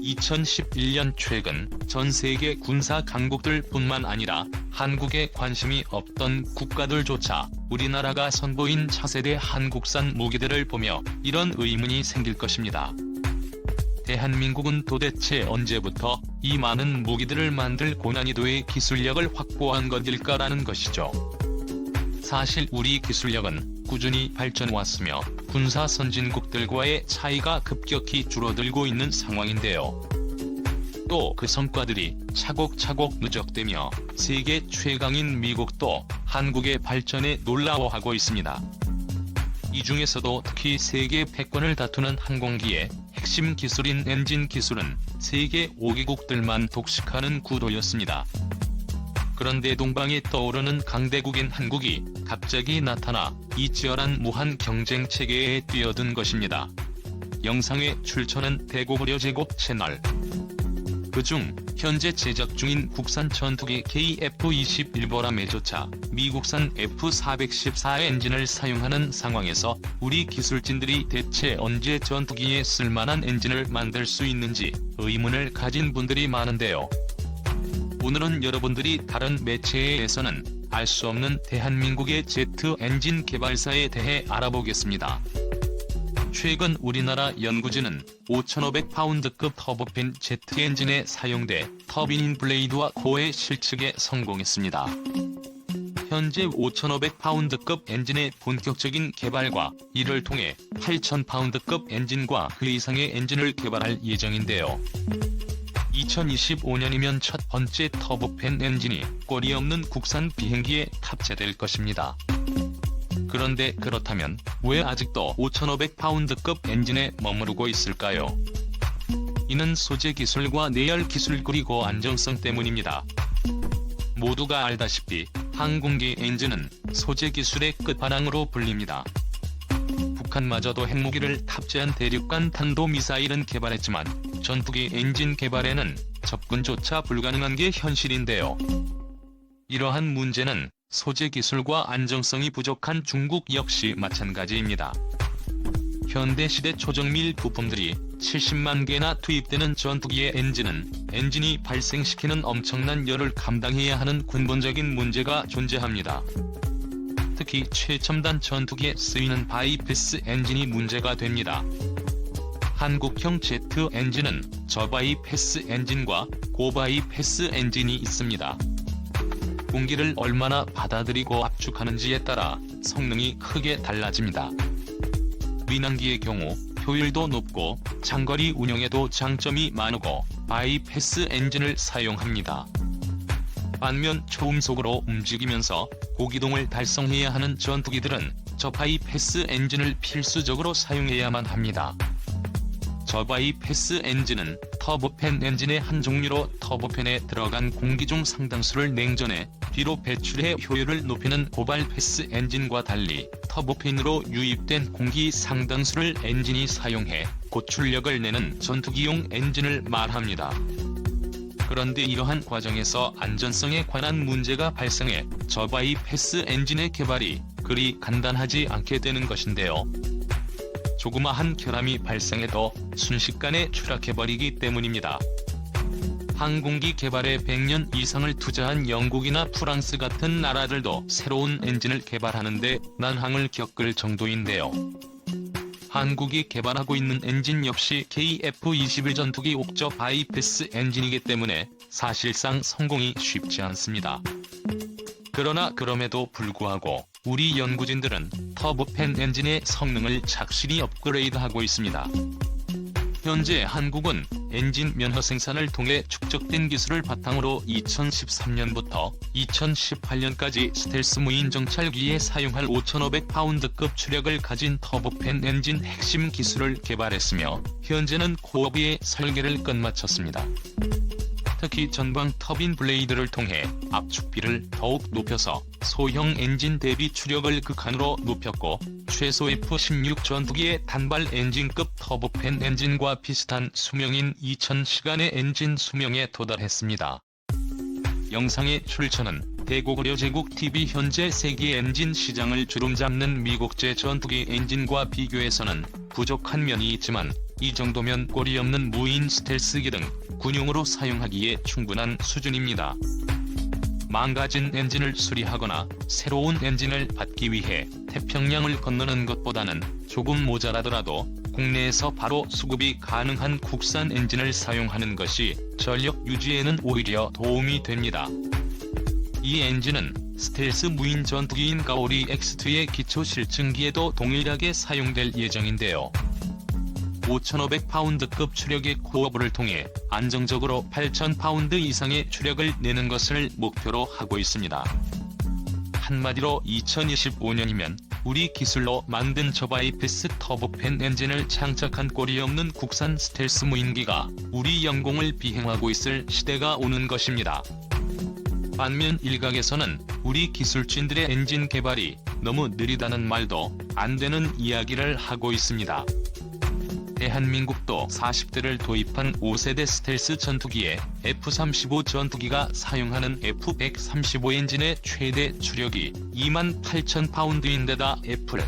2011년 최근 전 세계 군사 강국들 뿐만 아니라 한국에 관심이 없던 국가들조차 우리나라가 선보인 차세대 한국산 무기들을 보며 이런 의문이 생길 것입니다. 대한민국은 도대체 언제부터 이 많은 무기들을 만들 고난이도의 기술력을 확보한 것일까라는 것이죠. 사실 우리 기술력은 꾸준히 발전해왔으며 군사 선진국들과의 차이가 급격히 줄어들고 있는 상황인데요. 또 그 성과들이 차곡차곡 누적되며 세계 최강인 미국도 한국의 발전에 놀라워하고 있습니다. 이 중에서도 특히 세계 패권을 다투는 항공기의 핵심 기술인 엔진 기술은 세계 5개국들만 독식하는 구도였습니다. 그런데 동방에 떠오르는 강대국인 한국이 갑자기 나타나 이 치열한 무한 경쟁 체계에 뛰어든 것입니다. 영상의 출처는 대고구려 제국 채널. 그중 현재 제작 중인 국산 전투기 KF-21보람에조차 미국산 F-414 엔진을 사용하는 상황에서 우리 기술진들이 대체 언제 전투기에 쓸만한 엔진을 만들 수 있는지 의문을 가진 분들이 많은데요. 오늘은 여러분들이 다른 매체에서는 알 수 없는 대한민국의 제트 엔진 개발사에 대해 알아보겠습니다. 최근 우리나라 연구진은 5,500파운드급 터보팬 제트 엔진에 사용돼 터빈 블레이드와 코어의 실측에 성공했습니다. 현재 5,500파운드급 엔진의 본격적인 개발과 이를 통해 8,000파운드급 엔진과 그 이상의 엔진을 개발할 예정인데요. 2025년이면 첫 번째 터보팬 엔진이 꼬리 없는 국산 비행기에 탑재될 것입니다. 그런데 그렇다면 왜 아직도 5,500파운드급 엔진에 머무르고 있을까요? 이는 소재 기술과 내열 기술 그리고 안정성 때문입니다. 모두가 알다시피 항공기 엔진은 소재 기술의 끝판왕으로 불립니다. 북한마저도 핵무기를 탑재한 대륙간 탄도미사일은 개발했지만 전투기 엔진 개발에는 접근조차 불가능한 게 현실인데요. 이러한 문제는 소재 기술과 안정성이 부족한 중국 역시 마찬가지입니다. 현대시대 초정밀 부품들이 70만 개나 투입되는 전투기의 엔진이 발생시키는 엄청난 열을 감당해야 하는 근본적인 문제가 존재합니다. 특히 최첨단 전투기에 쓰이는 바이패스 엔진이 문제가 됩니다. 한국형 제트 엔진은 저바이패스 엔진과 고바이패스 엔진이 있습니다. 공기를 얼마나 받아들이고 압축하는지에 따라 성능이 크게 달라집니다. 민항기의 경우 효율도 높고 장거리 운용에도 장점이 많고 바이패스 엔진을 사용합니다. 반면 초음속으로 움직이면서 고기동을 달성해야 하는 전투기들은 저바이패스 엔진을 필수적으로 사용해야만 합니다. 저바이패스 엔진은 터보팬 엔진의 한 종류로 터보팬에 들어간 공기 중 상당수를 냉전해 뒤로 배출해 효율을 높이는 고발패스 엔진과 달리 터보팬으로 유입된 공기 상당수를 엔진이 사용해 고출력을 내는 전투기용 엔진을 말합니다. 그런데 이러한 과정에서 안전성에 관한 문제가 발생해 저바이패스 엔진의 개발이 그리 간단하지 않게 되는 것인데요. 조그마한 결함이 발생해도 순식간에 추락해버리기 때문입니다. 항공기 개발에 100년 이상을 투자한 영국이나 프랑스 같은 나라들도 새로운 엔진을 개발하는데 난항을 겪을 정도인데요. 한국이 개발하고 있는 엔진 역시 KF-21 전투기 옥저 바이패스 엔진이기 때문에 사실상 성공이 쉽지 않습니다. 그러나 그럼에도 불구하고 우리 연구진들은 터보팬 엔진의 성능을 착실히 업그레이드하고 있습니다. 현재 한국은 엔진 면허 생산을 통해 축적된 기술을 바탕으로 2013년부터 2018년까지 스텔스 무인 정찰기에 사용할 5,500파운드급 추력을 가진 터보팬 엔진 핵심 기술을 개발했으며 현재는 코어비의 설계를 끝마쳤습니다. 특히 전방 터빈 블레이드를 통해 압축비를 더욱 높여서 소형 엔진 대비 추력을 극한으로 높였고 최소 F-16 전투기의 단발 엔진급 터보팬 엔진과 비슷한 수명인 2000시간의 엔진 수명에 도달했습니다. 영상의 출처는 대고구려 제국 TV. 현재 세계 엔진 시장을 주름잡는 미국제 전투기 엔진과 비교해서는 부족한 면이 있지만 이 정도면 꼬리 없는 무인 스텔스기 등 군용으로 사용하기에 충분한 수준입니다. 망가진 엔진을 수리하거나 새로운 엔진을 받기 위해 태평양을 건너는 것보다는 조금 모자라더라도 국내에서 바로 수급이 가능한 국산 엔진을 사용하는 것이 전력 유지에는 오히려 도움이 됩니다. 이 엔진은 스텔스 무인 전투기인 가오리 X2의 기초 실증기에도 동일하게 사용될 예정인데요. 5,500파운드급 추력의 코어부를 통해 안정적으로 8,000파운드 이상의 추력을 내는 것을 목표로 하고 있습니다. 한마디로 2025년이면 우리 기술로 만든 저바이패스 터보팬 엔진을 장착한 꼴이 없는 국산 스텔스 무인기가 우리 영공을 비행하고 있을 시대가 오는 것입니다. 반면 일각에서는 우리 기술진들의 엔진 개발이 너무 느리다는 말도 안 되는 이야기를 하고 있습니다. 대한민국도 40대를 도입한 5세대 스텔스 전투기에 F-35 전투기가 사용하는 F-135 엔진의 최대 추력이 28,000파운드인데다 애플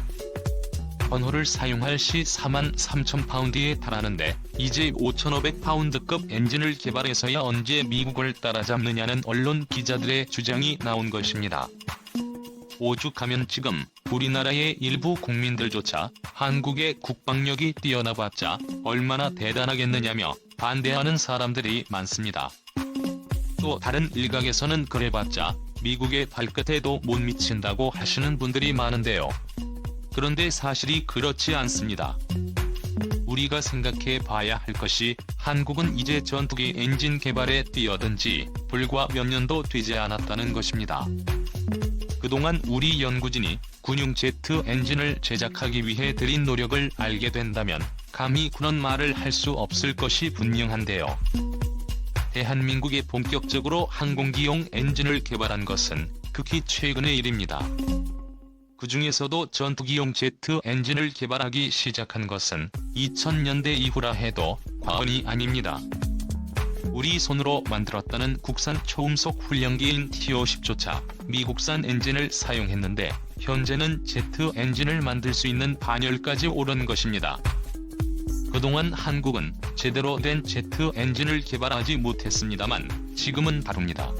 번호를 사용할 시 43,000파운드에 달하는데 이제 5,500파운드급 엔진을 개발해서야 언제 미국을 따라잡느냐는 언론 기자들의 주장이 나온 것입니다. 오죽하면 지금 우리나라의 일부 국민들조차 한국의 국방력이 뛰어나봤자 얼마나 대단하겠느냐며 반대하는 사람들이 많습니다. 또 다른 일각에서는 그래봤자 미국의 발끝에도 못 미친다고 하시는 분들이 많은데요. 그런데 사실이 그렇지 않습니다. 우리가 생각해 봐야 할 것이 한국은 이제 전투기 엔진 개발에 뛰어든 지 불과 몇 년도 되지 않았다는 것입니다. 그동안 우리 연구진이 군용 제트 엔진을 제작하기 위해 들인 노력을 알게 된다면 감히 그런 말을 할 수 없을 것이 분명한데요. 대한민국이 본격적으로 항공기용 엔진을 개발한 것은 극히 최근의 일입니다. 그 중에서도 전투기용 제트 엔진을 개발하기 시작한 것은 2000년대 이후라 해도 과언이 아닙니다. 우리 손으로 만들었다는 국산 초음속 훈련기인 T-50조차 미국산 엔진을 사용했는데 현재는 제트 엔진을 만들 수 있는 반열까지 오른 것입니다. 그동안 한국은 제대로 된 제트 엔진을 개발하지 못했습니다만 지금은 다릅니다.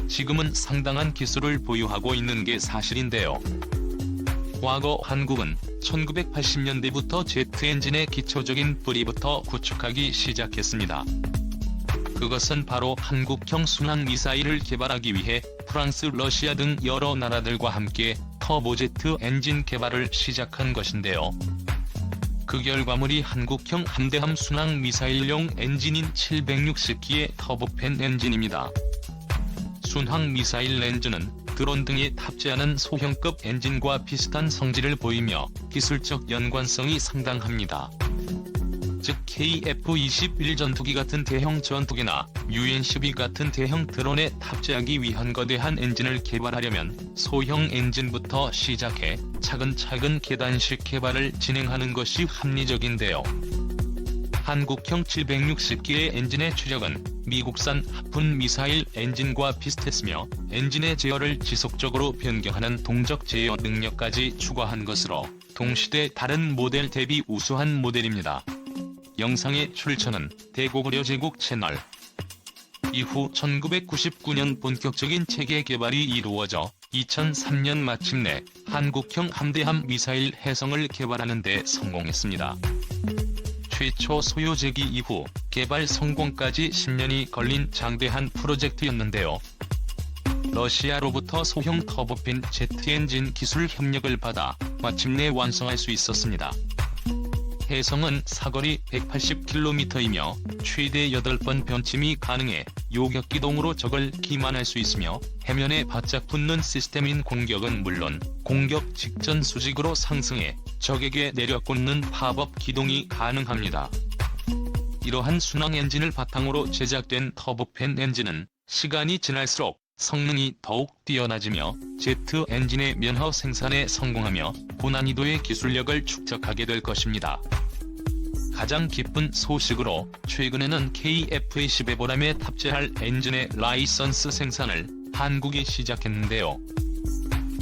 지금은 상당한 기술을 보유하고 있는 게 사실인데요. 과거 한국은 1980년대부터 제트 엔진의 기초적인 뿌리부터 구축하기 시작했습니다. 그것은 바로 한국형 순항미사일을 개발하기 위해 프랑스, 러시아 등 여러 나라들과 함께 터보제트 엔진 개발을 시작한 것인데요. 그 결과물이 한국형 함대함 순항미사일용 엔진인 760기의 터보팬 엔진입니다. 순항미사일 엔진은 드론 등에 탑재하는 소형급 엔진과 비슷한 성질을 보이며 기술적 연관성이 상당합니다. 즉 KF-21 전투기 같은 대형 전투기나 UN-12 같은 대형 드론에 탑재하기 위한 거대한 엔진을 개발하려면 소형 엔진부터 시작해 차근차근 계단식 개발을 진행하는 것이 합리적인데요. 한국형 760기의 엔진의 추력은 미국산 하푼 미사일 엔진과 비슷했으며 엔진의 제어를 지속적으로 변경하는 동적 제어 능력까지 추가한 것으로 동시대 다른 모델 대비 우수한 모델입니다. 영상의 출처는 대고구려 제국 채널. 이후 1999년 본격적인 체계 개발이 이루어져 2003년 마침내 한국형 함대함 미사일 해성을 개발하는 데 성공했습니다. 최초 소요제기 이후 개발 성공까지 10년이 걸린 장대한 프로젝트였는데요. 러시아로부터 소형 터보핀 제트 엔진 기술 협력을 받아 마침내 완성할 수 있었습니다. 해성은 사거리 180km이며 최대 8번 변침이 가능해 요격기동으로 적을 기만할 수 있으며 해면에 바짝 붙는 시스템인 공격은 물론 공격 직전 수직으로 상승해 적에게 내려꽂는 팝업 기동이 가능합니다. 이러한 순항 엔진을 바탕으로 제작된 터보팬 엔진은 시간이 지날수록 성능이 더욱 뛰어나지며 제트 엔진의 면허 생산에 성공하며 고난이도의 기술력을 축적하게 될 것입니다. 가장 기쁜 소식으로 최근에는 KF-21 탑재할 엔진의 라이선스 생산을 한국이 시작했는데요.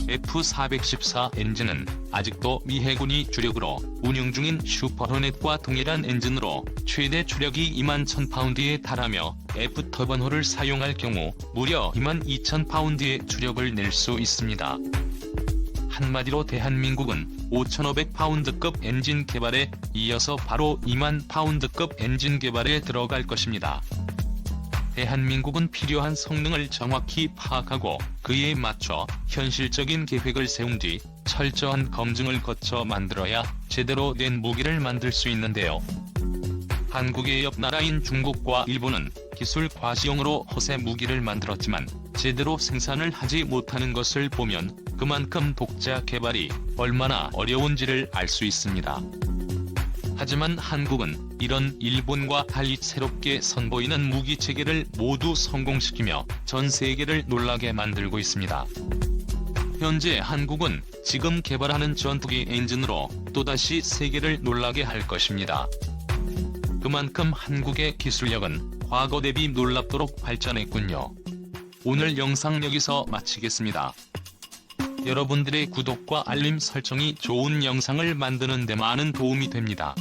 F414 엔진은 아직도 미 해군이 주력으로 운영 중인 슈퍼호넷과 동일한 엔진으로 최대 추력이 21,000파운드에 달하며 F터번호를 사용할 경우 무려 22,000파운드의 추력을 낼 수 있습니다. 한마디로 대한민국은 5,500파운드급 엔진 개발에 이어서 바로 20,000파운드급 엔진 개발에 들어갈 것입니다. 대한민국은 필요한 성능을 정확히 파악하고 그에 맞춰 현실적인 계획을 세운 뒤 철저한 검증을 거쳐 만들어야 제대로 된 무기를 만들 수 있는데요. 한국의 옆 나라인 중국과 일본은 기술 과시용으로 허세 무기를 만들었지만 제대로 생산을 하지 못하는 것을 보면 그만큼 독자 개발이 얼마나 어려운지를 알 수 있습니다. 하지만 한국은 이런 일본과 달리 새롭게 선보이는 무기 체계를 모두 성공시키며 전 세계를 놀라게 만들고 있습니다. 현재 한국은 지금 개발하는 전투기 엔진으로 또다시 세계를 놀라게 할 것입니다. 그만큼 한국의 기술력은 과거 대비 놀랍도록 발전했군요. 오늘 영상 여기서 마치겠습니다. 여러분들의 구독과 알림 설정이 좋은 영상을 만드는 데 많은 도움이 됩니다.